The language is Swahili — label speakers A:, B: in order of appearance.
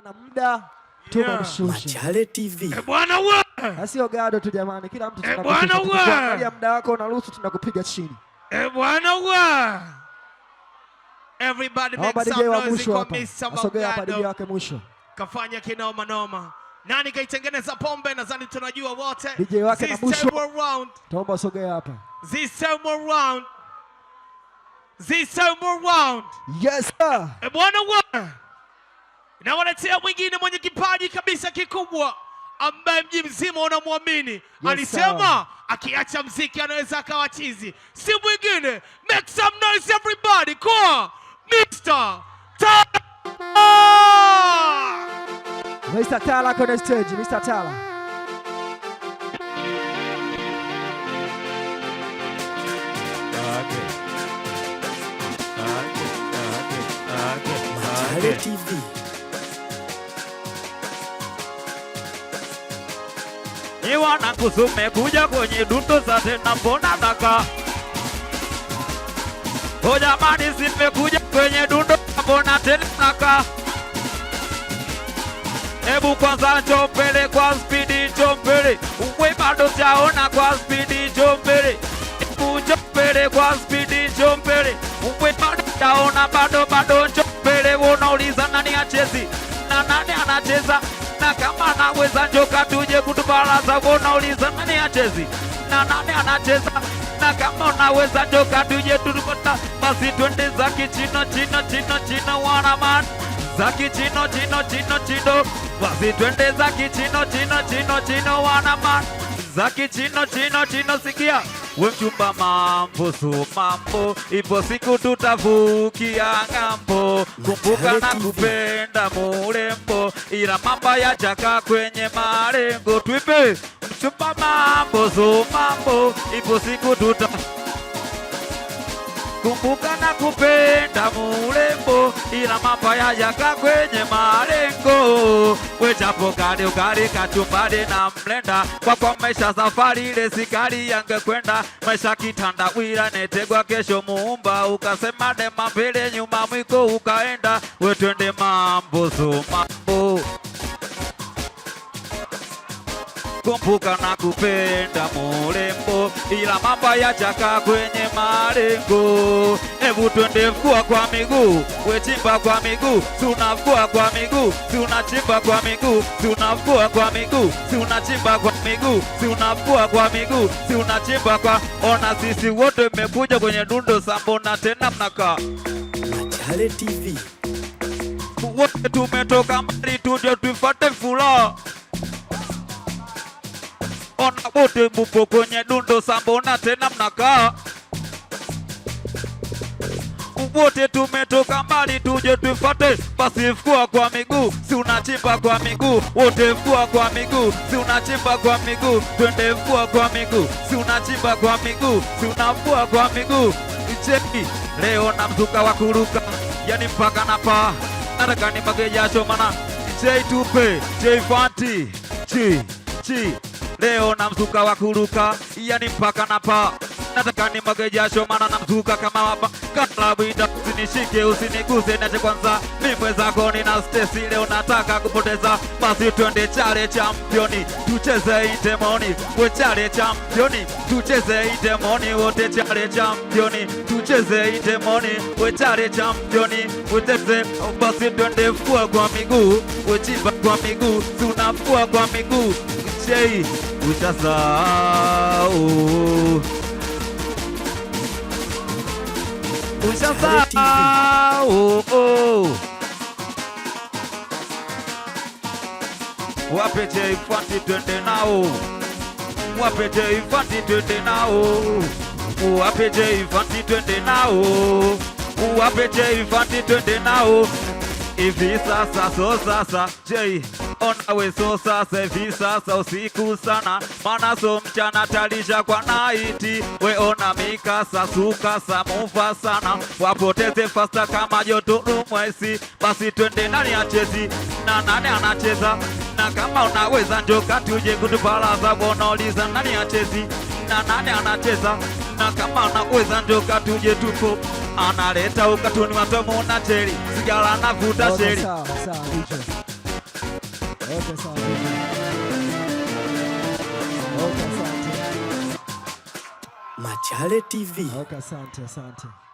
A: Na muda tumemshusha.
B: Machale TV.
C: Bwana wewe.
A: Sio gado tu jamani, kila mtu tunakushusha. Tukiangalia muda wako unaruhusu tunakupiga chini.
C: Bwana wewe. Everybody make some noise kwa Mr.
A: Asogea hapa DJ wake mwisho.
C: Kafanya kinoma noma. Nani kaitengeneza pombe nadhani tunajua wote.
A: DJ wake na mwisho. Tuomba sogea hapa.
C: This time around. This time around.
A: Yes sir.
C: Bwana wewe. Na waletea mwingine mwenye kipaji kabisa kikubwa ambaye mji mzima unamwamini. Yes, alisema akiacha mziki anaweza akawa chizi. Si mwingine. Make some noise everybody kwa Mr. Tala.
A: Mr. Tala kwenye stage. Mr. Tala.
B: Machale TV.
D: Iwana kusume kuja kwenye dundo za tena mbona daka. O jamani simekuja kwenye dundo mbona tena daka. Ebu kwanza chompele kwa speedi chompele. Uwe bado siaona kwa speedi chompele. Ebu chompele kwa speedi chompele. Uwe bado siaona bado chompele. Unauliza nani achezi na nani anacheza. Na kama naweza njoka tuje kutubaraza. Unauliza nani achezi na nani anacheza. Na kama naweza njoka tuje tutupata. Basi twende za kichino chino wana man. Za kichino chino. Basi twende za kichino chino wana man. Za kichino chino sikia. We mchumba mambo so mambo. Ipo siku tutavukia ngambo. Kumbuka na kupenda murembo. Ila mamba ya jaka kwenye marengo. Tuipe mchumba mambo so mambo. Ipo siku kumbuka na kupenda murembo. Ila mamba ya jaka kwenye marengo. We chapo kade ukari kachumbade na mlenda. Kwa maisha safari ile sikari yange kwenda. Maisha kitanda wira netegwa kesho muumba. Ukasema dema mbele nyuma mwiko ukaenda. We twende mambo so mambo. Kumbuka na kupenda murembo. Ila mamba ya chaka kwenye marengo. Ebu twende fua kwa miguu. We chimba kwa miguu. Tunafua kwa miguu. Tunachimba kwa miguu. Tunafua kwa miguu. Tunachimba kwa miguu. Tunafua kwa miguu. Tunachimba kwa. Ona sisi wote mmekuja kwenye dundo sambona tena mnakaa.
B: Machale TV.
D: Wote tumetoka mbali tuje tufuate furaha. Ona wote mpo kwenye dundo sambona tena mnakaa. Wote tumetoka mbali tuje tufuate. Basi fua kwa miguu. Si unachimba kwa miguu. Wote fua kwa miguu. Si unachimba kwa miguu. Twende fua kwa miguu. Si unachimba kwa miguu. Si unafua kwa miguu. Cheki leo na mzuka wa kuruka. Yani mpaka na paa. Nataka ni mage jasho mana. J tupe. J fanti. Chi. Leo na mzuka wa kuruka. Yani mpaka na paa. Nataka ni mage jasho mana na mzuka kama wapa. Katlabu ita usinishike usiniguse nache kwanza. Mimwe zako ni na stesi leo nataka kupoteza. Basi twende chale championi. Tucheze itemoni. We chale championi. Tucheze itemoni. Wote chale championi. Tucheze itemoni. We chale championi. Uteze basi twende fua kwa miguu. We chimba kwa miguu. Tunafua kwa miguu. Chei ushasao. Ushasao. Wape J Fanti twende nao. Wape J Fanti twende nao. Wape J Fanti twende nao. Wape J Fanti twende nao. Hivi sasa so sasa J ona we so sasa hivi sasa usiku sana. Mana so mchana talisha kwa naiti. We ona mikasa sukasa mufa sana. Wapoteze fasta kama joto rumwesi. Basi twende nani achezi na nani anacheza. Na kama unaweza njoka tuje kutubaraza. Unauliza nani achezi na nani anacheza. Na kama unaweza njoka tuje tupo. Analeta ukatuni matomo na cheri. Sigara na vuta cheri.
A: Okay, sawa. Okay, asante.
B: Machale TV.
A: Okay, asante.